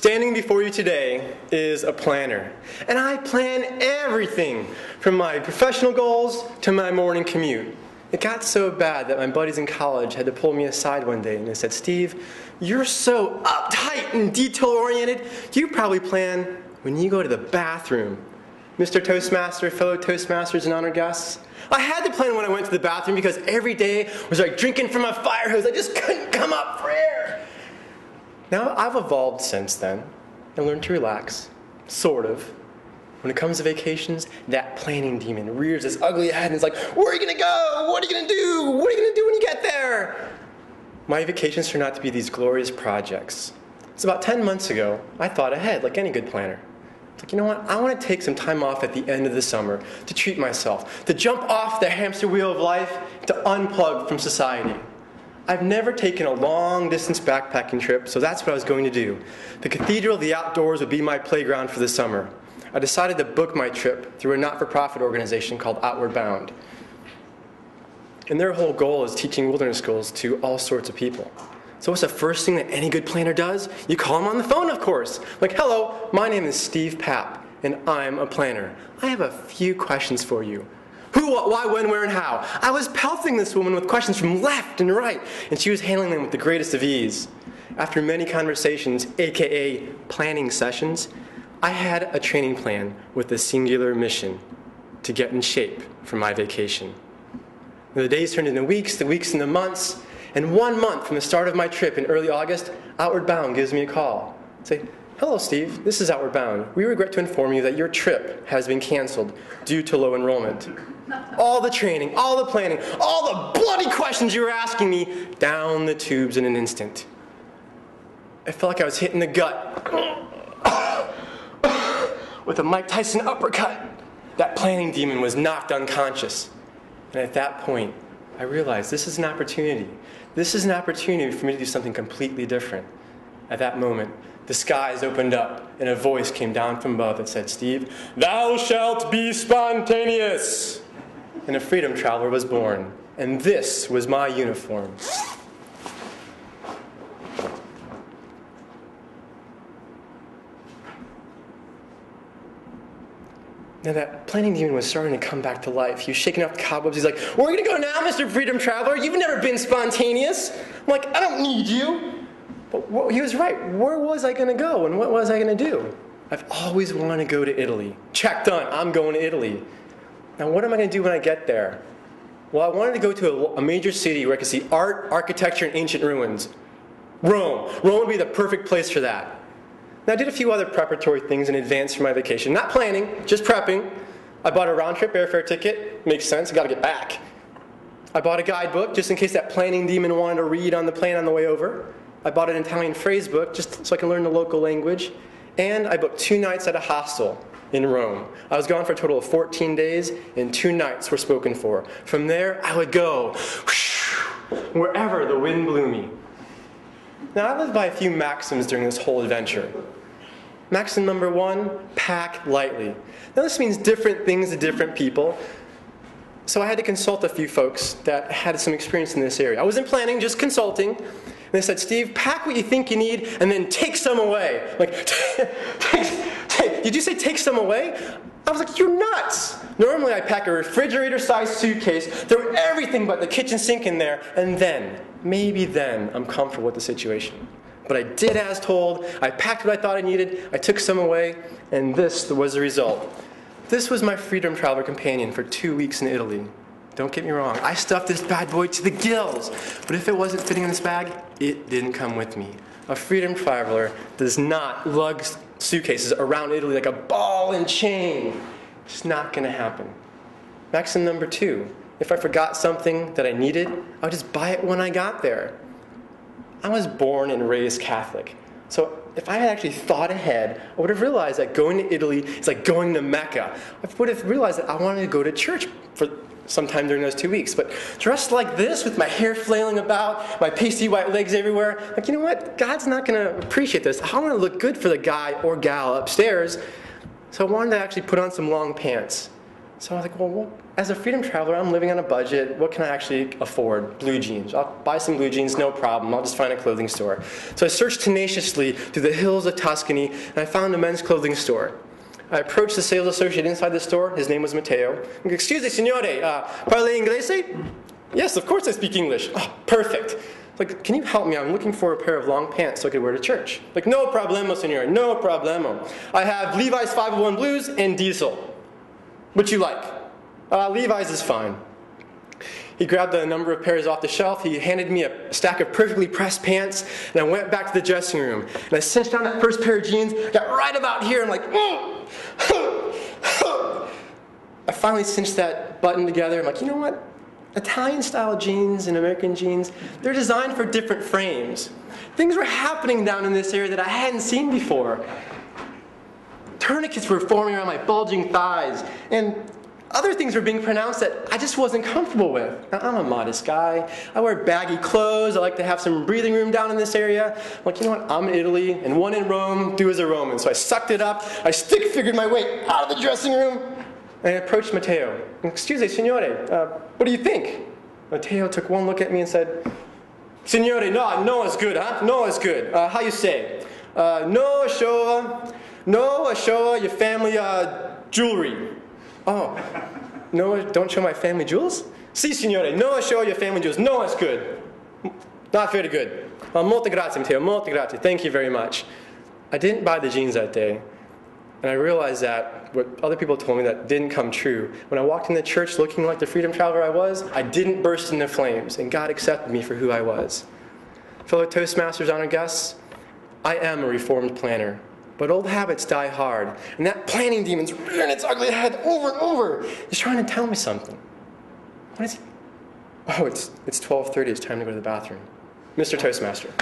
Standing before you today is a planner, and I plan everything from my professional goals to my morning commute. It got so bad that my buddies in college had to pull me aside one day and they said, "Steve, you're so uptight and detail-oriented, you probably plan when you go to the bathroom." Mr. Toastmaster, fellow Toastmasters and honored guests, I had to plan when I went to the bathroom because every day was like drinking from a fire hose. I just couldn't come up for air. Now, I've evolved since then and learned to relax, sort of. When it comes to vacations, that planning demon rears its ugly head and is like, "Where are you going to go? What are you going to do? What are you going to do when you get there?" My vacations turned out to be these glorious projects. It's about 10 months ago, I thought ahead, like any good planner. It's like, you know what? I want to take some time off at the end of the summer to treat myself, to jump off the hamster wheel of life, to unplug from society. I've never taken a long-distance backpacking trip, so that's what I was going to do. The Cathedral of the Outdoors would be my playground for the summer. I decided to book my trip through a not-for-profit organization called Outward Bound. And their whole goal is teaching wilderness skills to all sorts of people. So what's the first thing that any good planner does? You call them on the phone, of course. Like, "Hello, my name is Steve Papp, and I'm a planner. I have a few questions for you." Who, what, why, when, where, and how. I was pelting this woman with questions from left and right, and she was handling them with the greatest of ease. After many conversations, aka planning sessions, I had a training plan with a singular mission: to get in shape for my vacation. The days turned into weeks, the weeks into months, and 1 month from the start of my trip in early August, Outward Bound gives me a call. Say, "Hello, Steve, this is Outward Bound. We regret to inform you that your trip has been canceled due to low enrollment." All the training, all the planning, all the bloody questions you were asking me, down the tubes in an instant. I felt like I was hit in the gut with a Mike Tyson uppercut. That planning demon was knocked unconscious. And at that point, I realized this is an opportunity. This is an opportunity for me to do something completely different. At that moment, the skies opened up, and a voice came down from above that said, "Steve, thou shalt be spontaneous." And a freedom traveler was born, and this was my uniform. Now that planning demon was starting to come back to life. He was shaking off the cobwebs. He's like, "Where are you going to go now, Mr. Freedom Traveler? You've never been spontaneous." I'm like, "I don't need you." But he was right. Where was I going to go, and what was I going to do? I've always wanted to go to Italy. Check, done. I'm going to Italy. Now, what am I going to do when I get there? Well, I wanted to go to a major city where I could see art, architecture, and ancient ruins. Rome. Rome would be the perfect place for that. Now, I did a few other preparatory things in advance for my vacation. Not planning, just prepping. I bought a round-trip airfare ticket. Makes sense, I got to get back. I bought a guidebook just in case that planning demon wanted to read on the plane on the way over. I bought an Italian phrase book just so I can learn the local language. And I booked 2 nights at a hostel in Rome. I was gone for a total of 14 days, and 2 nights were spoken for. From there, I would go wherever the wind blew me. Now, I lived by a few maxims during this whole adventure. Maxim number 1, pack lightly. Now, this means different things to different people. So I had to consult a few folks that had some experience in this area. I wasn't planning, just consulting. And they said, "Steve, pack what you think you need and then take some away." Like, did you say take some away? I was like, "You're nuts." Normally I pack a refrigerator-sized suitcase, throw everything but the kitchen sink in there, and then, maybe then, I'm comfortable with the situation. But I did as told. I packed what I thought I needed, I took some away, and this was the result. This was my Freedom Traveler companion for 2 weeks in Italy. Don't get me wrong, I stuffed this bad boy to the gills, but if it wasn't fitting in this bag, it didn't come with me. A Freedom Traveler does not lug suitcases around Italy like a ball and chain. It's not going to happen. Maxim number 2, if I forgot something that I needed, I would just buy it when I got there. I was born and raised Catholic, so if I had actually thought ahead, I would have realized that going to Italy is like going to Mecca. I would have realized that I wanted to go to church for sometime during those 2 weeks. But dressed like this, with my hair flailing about, my pasty white legs everywhere, like, you know what? God's not going to appreciate this. I want to look good for the guy or gal upstairs. So I wanted to actually put on some long pants. So I was like, well, as a Freedom Traveler, I'm living on a budget. What can I actually afford? Blue jeans. I'll buy some blue jeans, no problem. I'll just find a clothing store. So I searched tenaciously through the hills of Tuscany, and I found a men's clothing store. I approached the sales associate inside the store. His name was Matteo. Excuse me, signore, parle inglese? Yes, of course I speak English. Oh, perfect. Like, can you help me? I'm looking for a pair of long pants so I could wear to church. Like, no problemo, signore, no problemo. I have Levi's 501 Blues and Diesel. What you like? Levi's is fine. He grabbed a number of pairs off the shelf. He handed me a stack of perfectly pressed pants, and I went back to the dressing room. And I cinched down that first pair of jeans, got right about here, and I'm like, I finally cinched that button together. I'm like, you know what? Italian-style jeans and American jeans, they're designed for different frames. Things were happening down in this area that I hadn't seen before. Tourniquets were forming around my bulging thighs, and other things were being pronounced that I just wasn't comfortable with. Now, I'm a modest guy. I wear baggy clothes. I like to have some breathing room down in this area. I'm like, you know what? I'm in Italy, and one in Rome, do as a Roman. So I sucked it up. I stick-figured my way out of the dressing room, and I approached Matteo. Excuse me, signore, what do you think? Matteo took one look at me and said, Signore, no is good, huh? No is good. How you say? No show your family jewelry. Oh, no, don't show my family jewels? Si, signore, no show your family jewels. No, it's good. Not very good. Molte grazie, Matteo, molte grazie. Thank you very much. I didn't buy the jeans that day. And I realized that what other people told me that didn't come true. When I walked into church looking like the Freedom Traveler I was, I didn't burst into flames, and God accepted me for who I was. Fellow Toastmasters, honored guests, I am a reformed planner, but old habits die hard, and that planning demon's rearing its ugly head over and over. It's trying to tell me something. What is it? Oh, it's 12:30. It's time to go to the bathroom. Mr. Toastmaster.